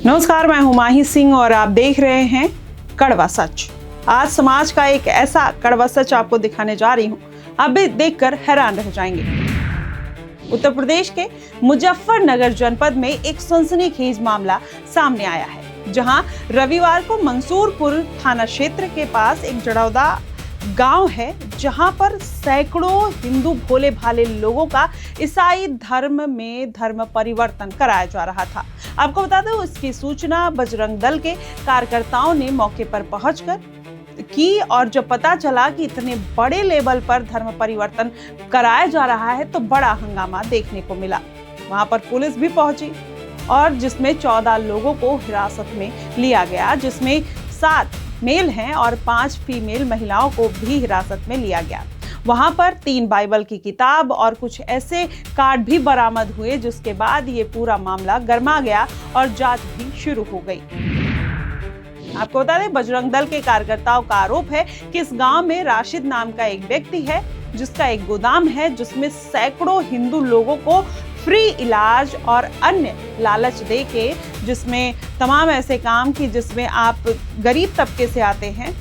नमस्कार, मैं हुमाही सिंह और आप देख रहे हैं कड़वा सच। आज समाज का एक ऐसा कड़वा सच आपको दिखाने जा रही हूँ, आप भी देखकर हैरान रह जाएंगे। उत्तर प्रदेश के मुजफ्फरनगर जनपद में एक सनसनीखेज मामला सामने आया है, जहां रविवार को मंसूरपुर थाना क्षेत्र के पास एक जड़ौदा गांव है, जहां पर सैकड़ों हिंदू भोले भाले लोगों का ईसाई धर्म में धर्म परिवर्तन कराया जा रहा था। आपको बता दें, इसकी सूचना बजरंग दल के कार्यकर्ताओं ने मौके पर पहुंचकर की और जब पता चला कि इतने बड़े लेवल पर धर्म परिवर्तन कराया जा रहा है तो बड़ा हंगामा देखने को मिला। वहां पर पुलिस भी पहुंची और जिसमें 14 लोगों को हिरासत में लिया गया, जिसमें 7 मेल हैं और 5 फीमेल महिलाओं को भी हिरासत में लिया गया। वहां पर 3 बाइबल की किताब और कुछ ऐसे कार्ड भी बरामद हुए, जिसके बाद ये पूरा मामला गर्मा गया और जांच भी शुरू हो गई। आपको बता दें, बजरंग दल के कार्यकर्ताओं का आरोप है कि इस गांव में राशिद नाम का एक व्यक्ति है, जिसका एक गोदाम है, जिसमें सैकड़ों हिंदू लोगों को फ्री इलाज और अन्य लालच देके, जिसमें तमाम ऐसे काम की जिसमें आप गरीब तबके से आते हैं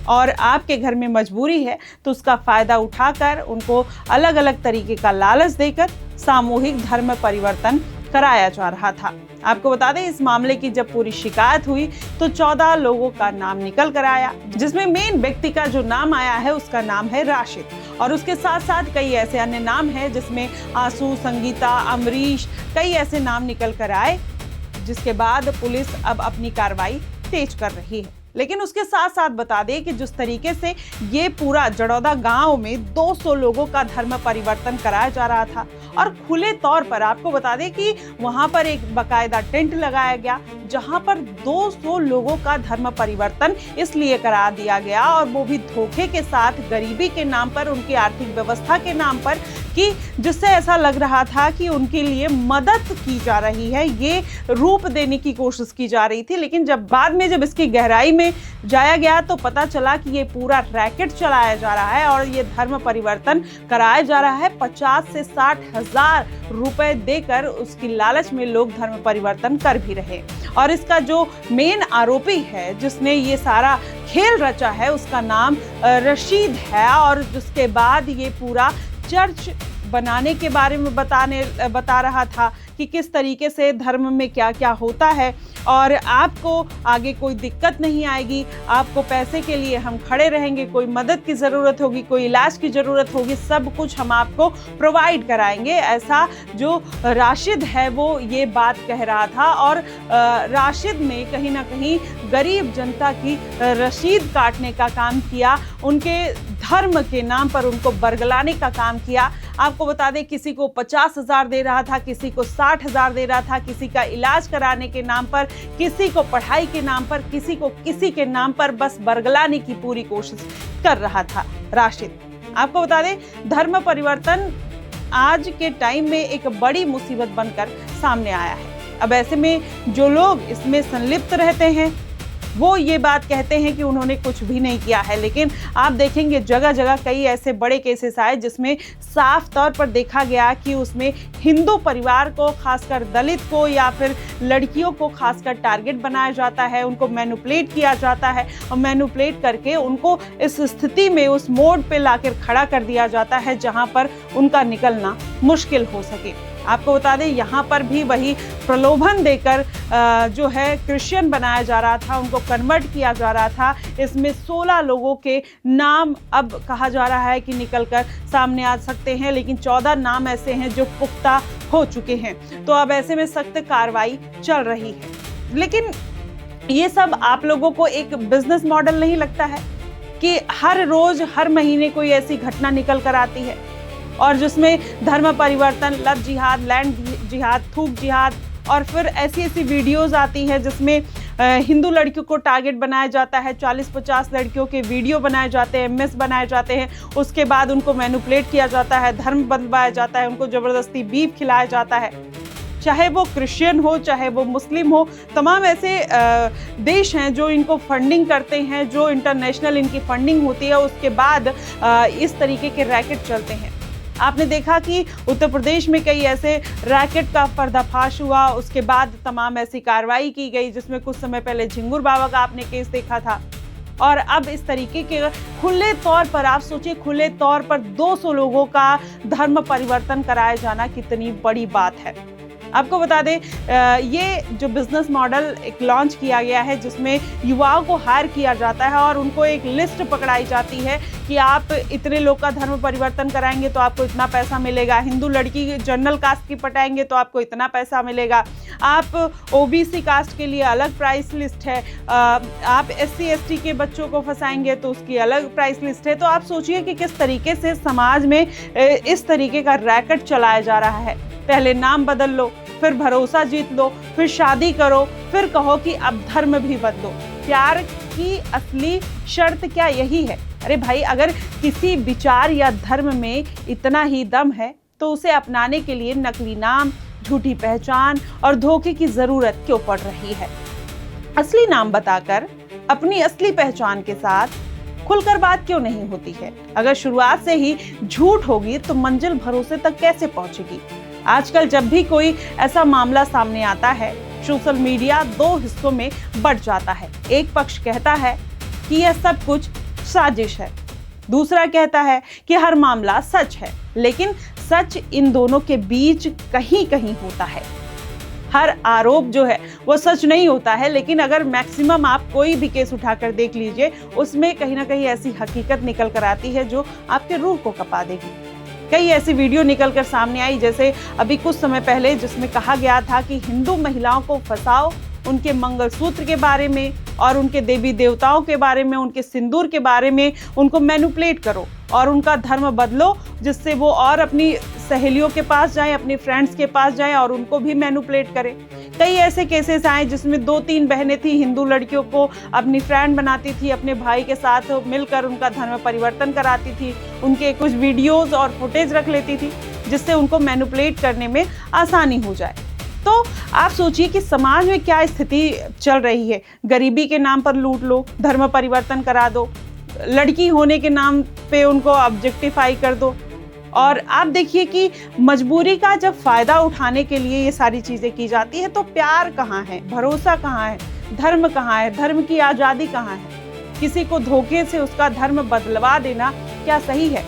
और आपके घर में मजबूरी है, तो उसका फायदा उठाकर उनको अलग अलग तरीके का लालच देकर सामूहिक धर्म परिवर्तन कराया जा रहा था। आपको बता दें, इस मामले की जब पूरी शिकायत हुई तो 14 लोगों का नाम निकल कर आया, जिसमें मेन व्यक्ति का जो नाम आया है उसका नाम है राशिद, और उसके साथ साथ कई ऐसे अन्य नाम हैं जिसमें आंसू, संगीता, अमरीश, कई ऐसे नाम निकल कर आए, जिसके बाद पुलिस अब अपनी कार्रवाई तेज कर रही है। लेकिन उसके साथ साथ बता दें कि जिस तरीके से ये पूरा जड़ौदा गांव में 200 लोगों का धर्म परिवर्तन कराया जा रहा था और खुले तौर पर आपको बता दें कि वहां पर एक बकायदा टेंट लगाया गया, जहां पर 200 लोगों का धर्म परिवर्तन इसलिए करा दिया गया और वो भी धोखे के साथ, गरीबी के नाम पर, उनकी आर्थिक व्यवस्था के नाम पर, कि जिससे ऐसा लग रहा था कि उनके लिए मदद की जा रही है, ये रूप देने की कोशिश की जा रही थी। लेकिन जब बाद में जब इसकी गहराई में जाया गया तो पता चला कि ये पूरा रैकेट चलाया जा रहा है और ये धर्म परिवर्तन कराया जा रहा है। 50 से 60 हजार रुपए देकर उसकी लालच में लोग धर्म परिवर्तन कर भी रहे। और इसका जो मेन आरोपी है, जिसने ये सारा खेल रचा है, उसका नाम रशीद है, और जिसके बाद ये पूरा चर्च बनाने के बारे में बता रहा था कि किस तरीके से धर्म में क्या क्या होता है और आपको आगे कोई दिक्कत नहीं आएगी, आपको पैसे के लिए हम खड़े रहेंगे, कोई मदद की ज़रूरत होगी, कोई इलाज की ज़रूरत होगी, सब कुछ हम आपको प्रोवाइड कराएंगे। ऐसा जो राशिद है वो ये बात कह रहा था। और राशिद ने कहीं ना कहीं गरीब जनता की रसीद काटने का काम किया, उनके धर्म के नाम पर उनको बरगलाने का काम किया। आपको बता दें, किसी को 50,000 दे रहा था, किसी को 60,000 दे रहा था, किसी का इलाज कराने के नाम पर, किसी को पढ़ाई के नाम पर, किसी को किसी के नाम पर बस बरगलाने की पूरी कोशिश कर रहा था राशिद। आपको बता दें, धर्म परिवर्तन आज के टाइम में एक बड़ी मुसीबत बनकर सामने आया है। अब ऐसे में जो लोग इसमें संलिप्त रहते हैं वो ये बात कहते हैं कि उन्होंने कुछ भी नहीं किया है, लेकिन आप देखेंगे जगह जगह कई ऐसे बड़े केसेस आए जिसमें साफ तौर पर देखा गया कि उसमें हिंदू परिवार को, खासकर दलित को या फिर लड़कियों को खासकर टारगेट बनाया जाता है, उनको मैनिपुलेट किया जाता है और मैनिपुलेट करके उनको इस स्थिति में, उस मोड पे लाकर खड़ा कर दिया जाता है जहां पर उनका निकलना मुश्किल हो सके। आपको बता दें, यहाँ पर भी वही प्रलोभन देकर जो है क्रिश्चियन बनाया जा रहा था, उनको कन्वर्ट किया जा रहा था। इसमें 16 लोगों के नाम अब कहा जा रहा है कि निकलकर सामने आ सकते हैं, लेकिन 14 नाम ऐसे हैं जो पुख्ता हो चुके हैं। तो अब ऐसे में सख्त कार्रवाई चल रही है। लेकिन ये सब आप लोगों को एक बिजनेस मॉडल नहीं लगता है कि हर रोज, हर महीने कोई ऐसी घटना निकल कर आती है और जिसमें धर्म परिवर्तन, लव जिहाद, लैंड जिहाद, थूक जिहाद, और फिर ऐसी ऐसी वीडियोस आती है जिसमें हिंदू लड़कियों को टारगेट बनाया जाता है, 40-50 लड़कियों के वीडियो बनाए जाते हैं, एमएस बनाए जाते हैं, उसके बाद उनको मैनिपुलेट किया जाता है, धर्म बदलवाया जाता है, उनको ज़बरदस्ती बीफ खिलाया जाता है, चाहे वो क्रिश्चियन हो, चाहे वो मुस्लिम हो। तमाम ऐसे देश हैं जो इनको फंडिंग करते हैं, जो इंटरनेशनल इनकी फंडिंग होती है, उसके बाद इस तरीके के रैकेट चलते हैं। आपने देखा कि उत्तर प्रदेश में कई ऐसे रैकेट का पर्दाफाश हुआ, उसके बाद तमाम ऐसी कार्रवाई की गई, जिसमें कुछ समय पहले झिंगुर बाबा का आपने केस देखा था। और अब इस तरीके के खुले तौर पर, आप सोचिए, खुले तौर पर 200 लोगों का धर्म परिवर्तन कराया जाना कितनी बड़ी बात है। आपको बता दें, ये जो बिजनेस मॉडल एक लॉन्च किया गया है, जिसमें युवाओं को हायर किया जाता है और उनको एक लिस्ट पकड़ाई जाती है कि आप इतने लोग का धर्म परिवर्तन कराएंगे तो आपको इतना पैसा मिलेगा, हिंदू लड़की जनरल कास्ट की पटाएंगे तो आपको इतना पैसा मिलेगा, आप ओबीसी कास्ट के लिए अलग प्राइस लिस्ट है, आप SC ST के बच्चों को फंसाएंगे तो उसकी अलग प्राइस लिस्ट है। तो आप सोचिए कि किस तरीके से समाज में इस तरीके का रैकेट चलाया जा रहा है। पहले नाम बदल लो, फिर भरोसा जीत लो, फिर शादी करो, फिर कहो कि अब धर्म भी बदलो। प्यार की असली शर्त क्या यही है? अरे भाई, अगर किसी विचार या धर्म में इतना ही दम है तो उसे अपनाने के लिए नकली नाम, झूठी पहचान और धोखे की जरूरत क्यों पड़ रही है? असली नाम बताकर अपनी असली पहचान के साथ खुलकर बात क्यों नहीं होती है? अगर शुरुआत से ही झूठ होगी तो मंजिल भरोसे तक कैसे पहुंचेगी? आजकल जब भी कोई ऐसा मामला सामने आता है, सोशल मीडिया 2 हिस्सों में बढ़ जाता है। एक पक्ष कहता है कि यह सब कुछ साजिश है, दूसरा कहता है कि हर मामला सच है। लेकिन सच इन दोनों के बीच कहीं कहीं होता है। हर आरोप जो है वो सच नहीं होता है, लेकिन अगर मैक्सिमम आप कोई भी केस उठाकर देख लीजिए, उसमें कहीं ना कहीं ऐसी हकीकत निकल कर आती है जो आपके रूह को कपा देगी। कई ऐसी वीडियो निकलकर सामने आई, जैसे अभी कुछ समय पहले, जिसमें कहा गया था कि हिंदू महिलाओं को फंसाओ, उनके मंगलसूत्र के बारे में और उनके देवी देवताओं के बारे में, उनके सिंदूर के बारे में उनको मैनिपुलेट करो और उनका धर्म बदलो, जिससे वो और अपनी सहेलियों के पास जाएं, अपनी फ्रेंड्स के पास जाएं और उनको भी मैनिपुलेट करें। कई ऐसे केसेस आए जिसमें 2-3 बहनें थी, हिंदू लड़कियों को अपनी फ्रेंड बनाती थी, अपने भाई के साथ मिलकर उनका धर्म परिवर्तन कराती थी, उनके कुछ वीडियोस और फुटेज रख लेती थी, जिससे उनको मैनिपुलेट करने में आसानी हो जाए। तो आप सोचिए कि समाज में क्या स्थिति चल रही है। गरीबी के नाम पर लूट लो, धर्म परिवर्तन करा दो, लड़की होने के नाम पे उनको ऑब्जेक्टिफाई कर दो। और आप देखिए कि मजबूरी का जब फायदा उठाने के लिए ये सारी चीजें की जाती है, तो प्यार कहाँ है, भरोसा कहाँ है, धर्म कहाँ है, धर्म की आजादी कहाँ है? किसी को धोखे से उसका धर्म बदलवा देना क्या सही है?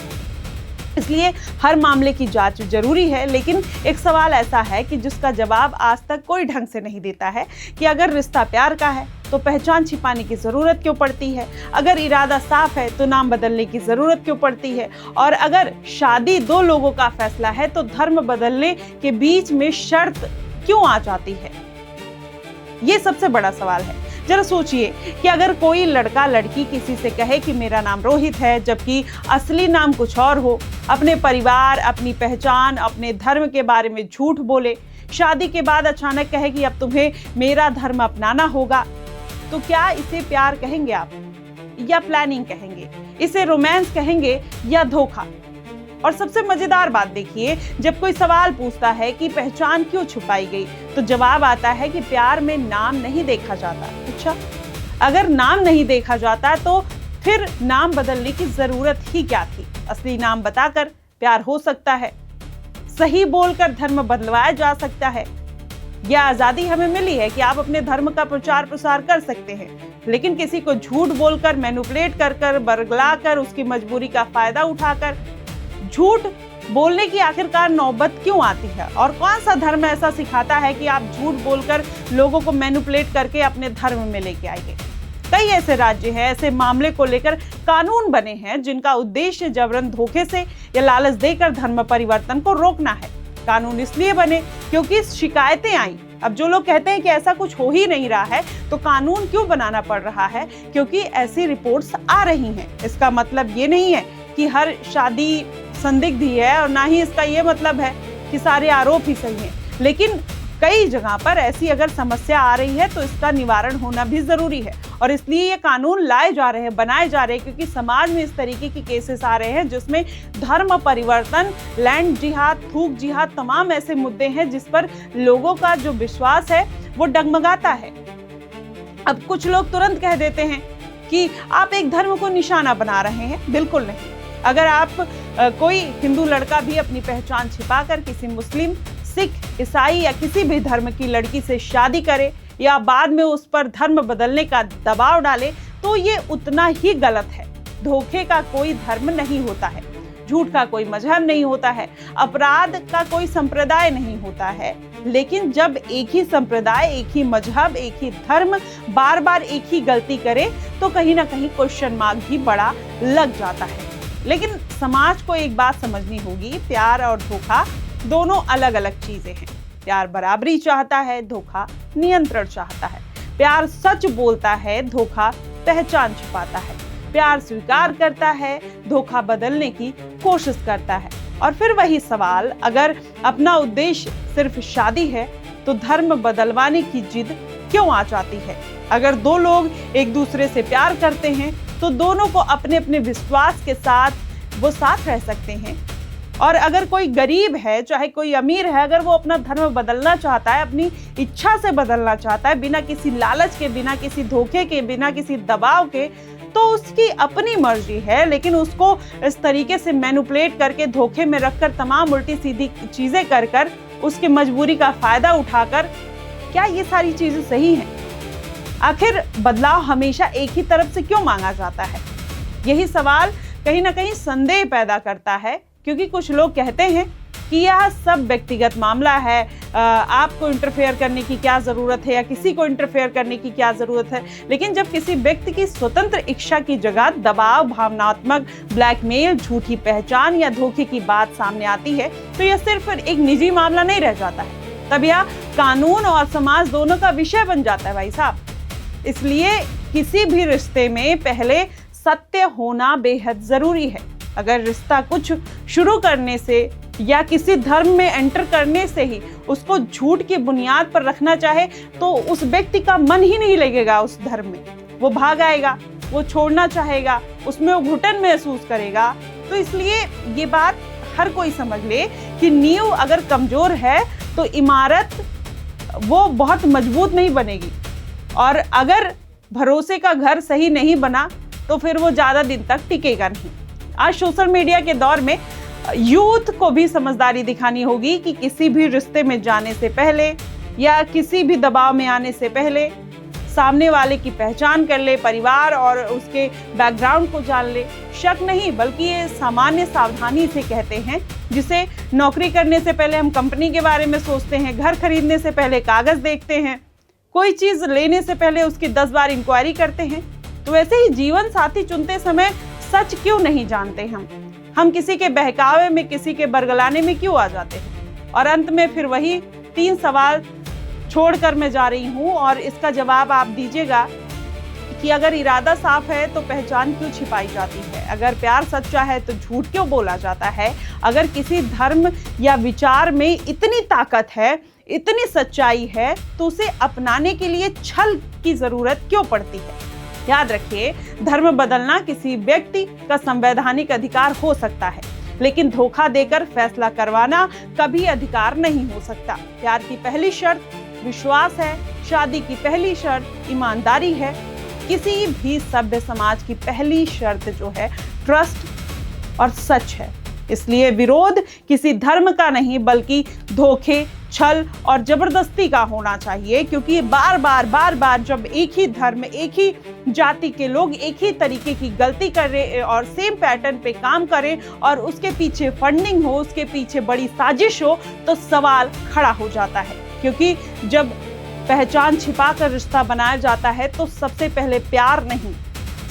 इसलिए हर मामले की जांच जरूरी है, लेकिन एक सवाल ऐसा है कि जिसका जवाब आज तक कोई ढंग से नहीं देता है कि अगर रिश्ता प्यार का है तो पहचान छिपाने की जरूरत क्यों पड़ती है? अगर इरादा साफ है तो नाम बदलने की जरूरत क्यों पड़ती है? और अगर शादी 2 लोगों का फैसला है तो धर्म बदलने के बीच में शर्त क्यों आ जाती है? ये सबसे बड़ा सवाल है। जरा सोचिए कि अगर कोई लड़का लड़की किसी से कहे कि मेरा नाम रोहित है, जबकि असली नाम कुछ और हो, अपने परिवार, अपनी पहचान, अपने धर्म के बारे में झूठ बोले, शादी के बाद अचानक कहे कि अब तुम्हें मेरा धर्म अपनाना होगा, तो क्या इसे प्यार कहेंगे आप या प्लानिंग कहेंगे? इसे रोमांस कहेंगे या धोखा? और सबसे मजेदार बात देखिए, जब कोई सवाल पूछता है कि पहचान क्यों छुपाई गई, तो जवाब आता है कि प्यार में नाम नहीं देखा जाता। अच्छा, अगर नाम नहीं देखा जाता तो फिर नाम बदलने की जरूरत ही क्या थी? असली नाम बताकर प्यार हो सकता है, सही बोलकर धर्म बदलवाया जा सकता है। यह आजादी हमें मिली है कि आप अपने धर्म का प्रचार प्रसार कर सकते हैं, लेकिन किसी को झूठ बोलकर, मैनिपुलेट कर, बरगलाकर, उसकी मजबूरी का फायदा उठाकर झूठ बोलने की आखिरकार नौबत क्यों आती है? और कौन सा धर्म ऐसा सिखाता है कि आप झूठ बोलकर लोगों को मैनिपुलेट करके अपने धर्म में लेके आएंगे? कई ऐसे राज्य हैं, ऐसे मामले को लेकर कानून बने हैं जिनका उद्देश्य जबरन धोखे से या लालच देकर धर्म परिवर्तन को रोकना है। कानून इसलिए बने क्योंकि शिकायतें आई। अब जो लोग कहते हैं कि ऐसा कुछ हो ही नहीं रहा है, तो कानून क्यों बनाना पड़ रहा है? क्योंकि ऐसी रिपोर्ट्स आ रही हैं। इसका मतलब ये नहीं है कि हर शादी संदिग्ध ही है, और ना ही इसका ये मतलब है कि सारे आरोप ही सही हैं। लेकिन कई जगह पर ऐसी अगर समस्या आ रही है तो इसका निवारण होना भी जरूरी है, और इसलिए ये कानून लाए जा रहे हैं, बनाए जा रहे हैं, क्योंकि समाज में इस तरीके की केसेस आ रहे हैं जिसमें धर्म परिवर्तन, लैंड जिहाद, थूक जिहाद, तमाम ऐसे मुद्दे हैं जिस पर लोगों का जो विश्वास है वो डगमगाता है। अब कुछ लोग तुरंत कह देते हैं कि आप एक धर्म को निशाना बना रहे हैं। बिल्कुल नहीं। अगर आप कोई हिंदू लड़का भी अपनी पहचान छिपाकर किसी मुस्लिम, सिख, ईसाई या किसी भी धर्म की लड़की से शादी करे या बाद में उस पर धर्म बदलने का दबाव डाले तो ये उतना ही गलत है। धोखे का कोई धर्म नहीं होता है, झूठ का कोई मजहब नहीं होता है, अपराध का कोई संप्रदाय नहीं होता है। लेकिन जब एक ही संप्रदाय, एक ही मजहब, एक ही धर्म बार बार एक ही गलती करे तो कहीं ना कहीं क्वेश्चन मार्क भी बड़ा लग जाता है। लेकिन समाज को एक बात समझनी होगी, प्यार और धोखा दोनों अलग अलग चीजें हैं। प्यार बराबरी चाहता है, धोखा नियंत्रण चाहता है। प्यार सच बोलता है, धोखा पहचान छिपाता है। प्यार स्वीकार करता है, धोखा बदलने की कोशिश करता है। और फिर वही सवाल, अगर अपना उद्देश्य सिर्फ शादी है तो धर्म बदलवाने की जिद क्यों आ जाती है? अगर दो लोग एक दूसरे से प्यार करते हैं तो दोनों को अपने अपने विश्वास के साथ वो साथ रह सकते हैं। और अगर कोई गरीब है, चाहे कोई अमीर है, अगर वो अपना धर्म बदलना चाहता है, अपनी इच्छा से बदलना चाहता है, बिना किसी लालच के, बिना किसी धोखे के, बिना किसी दबाव के, तो उसकी अपनी मर्जी है। लेकिन उसको इस तरीके से मैनिपुलेट करके, धोखे में रखकर, तमाम उल्टी सीधी चीजें कर कर, उसकी मजबूरी का फायदा उठाकर, क्या ये सारी चीजें सही हैं? आखिर बदलाव हमेशा एक ही तरफ से क्यों मांगा जाता है? यही सवाल कहीं ना कहीं संदेह पैदा करता है, क्योंकि कुछ लोग कहते हैं कि यह सब व्यक्तिगत मामला है, आपको इंटरफेयर करने की क्या ज़रूरत है या किसी को इंटरफेयर करने की क्या ज़रूरत है। लेकिन जब किसी व्यक्ति की स्वतंत्र इच्छा की जगह दबाव, भावनात्मक ब्लैकमेल, झूठी पहचान या धोखे की बात सामने आती है तो यह सिर्फ एक निजी मामला नहीं रह जाता है, तब यह कानून और समाज दोनों का विषय बन जाता है भाई साहब। इसलिए किसी भी रिश्ते में पहले सत्य होना बेहद ज़रूरी है। अगर रिश्ता कुछ शुरू करने से या किसी धर्म में एंटर करने से ही उसको झूठ की बुनियाद पर रखना चाहे तो उस व्यक्ति का मन ही नहीं लगेगा उस धर्म में, वो भाग आएगा, वो छोड़ना चाहेगा, उसमें वो घुटन महसूस करेगा। तो इसलिए ये बात हर कोई समझ ले कि नींव अगर कमजोर है तो इमारत वो बहुत मजबूत नहीं बनेगी, और अगर भरोसे का घर सही नहीं बना तो फिर वो ज़्यादा दिन तक टिकेगा नहीं। आज सोशल मीडिया के दौर में यूथ को भी समझदारी दिखानी होगी कि किसी भी रिश्ते में जाने से पहले या किसी भी दबाव में आने से पहले सामने वाले की पहचान कर ले, परिवार और उसके बैकग्राउंड को जान ले। शक नहीं बल्कि ये सामान्य सावधानी से कहते हैं, जिसे नौकरी करने से पहले हम कंपनी के बारे में सोचते हैं, घर खरीदने से पहले कागज देखते हैं, कोई चीज़ लेने से पहले उसकी 10 बार इंक्वायरी करते हैं। तो वैसे ही जीवन साथी चुनते समय सच क्यों नहीं जानते हम किसी के बहकावे में, किसी के बरगलाने में क्यों आ जाते हैं? और अंत में फिर वही 3 सवाल छोड़कर मैं जा रही हूँ और इसका जवाब आप दीजिएगा कि अगर इरादा साफ है तो पहचान क्यों छिपाई जाती है? अगर प्यार सच्चा है तो झूठ क्यों बोला जाता है? अगर किसी धर्म या विचार में इतनी ताकत है, इतनी सच्चाई है, तो उसे अपनाने के लिए छल की जरूरत क्यों पड़ती है? याद रखिए, धर्म बदलना किसी व्यक्ति का संवैधानिक अधिकार हो सकता है, लेकिन धोखा देकर फैसला करवाना कभी अधिकार नहीं हो सकता। प्यार की पहली शर्त विश्वास है, शादी की पहली शर्त ईमानदारी है, किसी भी सभ्य समाज की पहली शर्त जो है ट्रस्ट और सच है। इसलिए विरोध किसी धर्म का नहीं बल्कि धोखे, छल और जबरदस्ती का होना चाहिए, क्योंकि बार बार जब एक ही धर्म, एक ही जाति के लोग एक ही तरीके की गलती कर रहे और सेम पैटर्न पे काम करें और उसके पीछे फंडिंग हो, उसके पीछे बड़ी साजिश हो, तो सवाल खड़ा हो जाता है। क्योंकि जब पहचान छिपाकर रिश्ता बनाया जाता है तो सबसे पहले प्यार नहीं,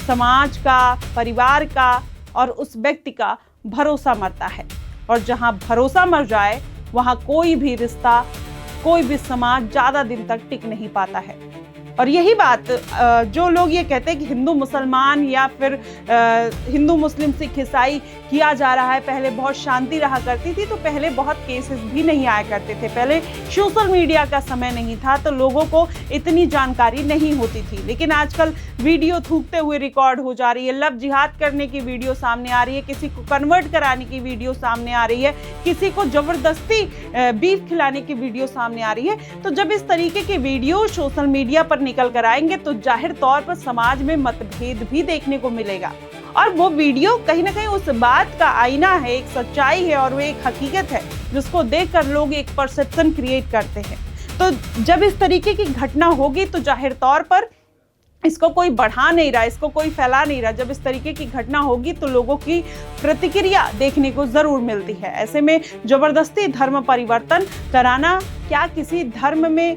समाज का, परिवार का और उस व्यक्ति का भरोसा मरता है। और जहां भरोसा मर जाए वहां कोई भी रिश्ता, कोई भी समाज ज़्यादा दिन तक टिक नहीं पाता है। और यही बात जो लोग ये कहते हैं कि हिंदू मुसलमान या फिर हिंदू मुस्लिम सिख ईसाई किया जा रहा है, पहले बहुत शांति रहा करती थी, तो पहले बहुत केसेस भी नहीं आया करते थे, पहले सोशल मीडिया का समय नहीं था तो लोगों को इतनी जानकारी नहीं होती थी। लेकिन आजकल वीडियो थूकते हुए रिकॉर्ड हो जा रही है, लव जिहाद करने की वीडियो सामने आ रही है, किसी को कन्वर्ट कराने की वीडियो सामने आ रही है, किसी को जबरदस्ती बीफ खिलाने की वीडियो सामने आ रही है। तो जब इस तरीके की वीडियो सोशल मीडिया पर निकल कर आएंगे तो जाहिर तौर पर समाज में मतभेद भी देखने को मिलेगा और वो वीडियो कहीं ना कहीं उस बात का आईना है, एक सच्चाई है और वो एक हकीकत है जिसको देखकर लोग एक परसेप्शन क्रिएट करते हैं। तो जब इस तरीके की घटना होगी तो जाहिर तौर पर इसको कोई बढ़ा नहीं रहा, इसको कोई फैला नहीं रहा। जब इस तरीके की घटना होगी तो लोगों की प्रतिक्रिया देखने को जरूर मिलती है। ऐसे में जबरदस्ती धर्म परिवर्तन कराना, क्या किसी धर्म में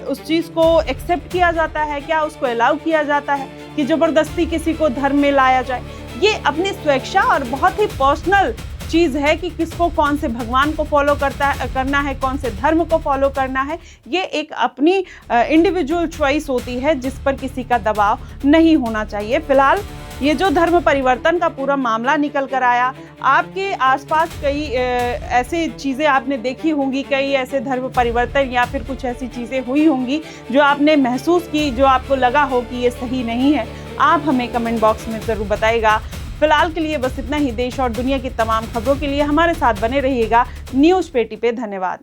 उस चीज को एक्सेप्ट किया जाता है, क्या उसको अलाउ किया जाता है कि जबरदस्ती किसी को धर्म में लाया जाए? ये अपनी स्वेच्छा और बहुत ही पर्सनल चीज़ है कि किसको कौन से भगवान को फॉलो करना है, कौन से धर्म को फॉलो करना है। ये एक अपनी इंडिविजुअल चॉइस होती है जिस पर किसी का दबाव नहीं होना चाहिए। फिलहाल ये जो धर्म परिवर्तन का पूरा मामला निकल कर आया, आपके आसपास कई ऐसे चीज़ें आपने देखी होंगी, कई ऐसे धर्म परिवर्तन या फिर कुछ ऐसी चीज़ें हुई होंगी जो आपने महसूस की, जो आपको लगा हो कि ये सही नहीं है। आप हमें कमेंट बॉक्स में ज़रूर बताइएगा। फिलहाल के लिए बस इतना ही। देश और दुनिया की तमाम खबरों के लिए हमारे साथ बने रहिएगा न्यूज़ पेटी पे। धन्यवाद।